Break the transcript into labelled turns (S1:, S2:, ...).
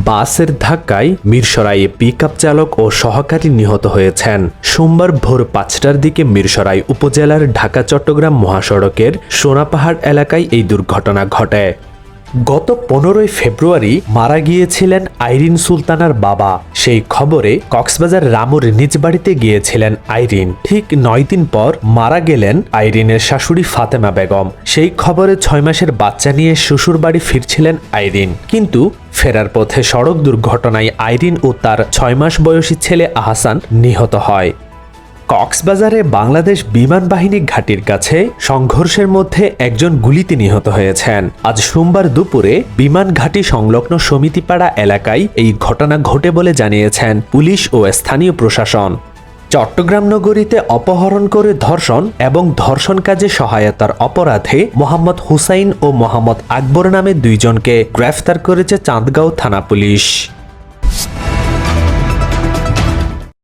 S1: বাসের ধাক্কায় মিরসরাইয়ে পিকআপ চালক ও সহকারী নিহত হয়েছেন। সোমবার ভোর ৫টার দিকে মিরসরাই উপজেলার ঢাকা-চট্টগ্রাম মহাসড়কের সোনাপাহাড় এলাকায় এই দুর্ঘটনা ঘটে। গত ১৫ই ফেব্রুয়ারি মারা গিয়েছিলেন আইরিন সুলতানার বাবা। সেই খবরে কক্সবাজার রামুর নিজ বাড়িতে গিয়েছিলেন আইরিন। ঠিক ৯ দিন পর মারা গেলেন আইরিনের শাশুড়ি ফাতেমা বেগম। সেই খবরে ৬ মাসের বাচ্চা নিয়ে শ্বশুর বাড়ি ফিরছিলেন আইরিন, কিন্তু ফেরার পথে সড়ক দুর্ঘটনায় আইরিন ও তার ৬ মাস বয়সী ছেলে আহসান নিহত হয়। কক্সবাজারে বাংলাদেশ বিমান বাহিনী ঘাঁটির কাছে সংঘর্ষের মধ্যে একজন গুলিতে নিহত হয়েছেন। আজ সোমবার দুপুরে বিমান ঘাঁটি সংলগ্ন সমিতিপাড়া এলাকায় এই ঘটনা ঘটে বলে জানিয়েছেন পুলিশ ও স্থানীয় প্রশাসন। চট্টগ্রাম নগরীতে অপহরণ করে ধর্ষণ এবং ধর্ষণ কাজে সহায়তার অপরাধে মোহাম্মদ হুসাইন ও মোহাম্মদ আকবর নামে ২ জনকে গ্রেফতার করেছে চান্দগাঁও থানা পুলিশ।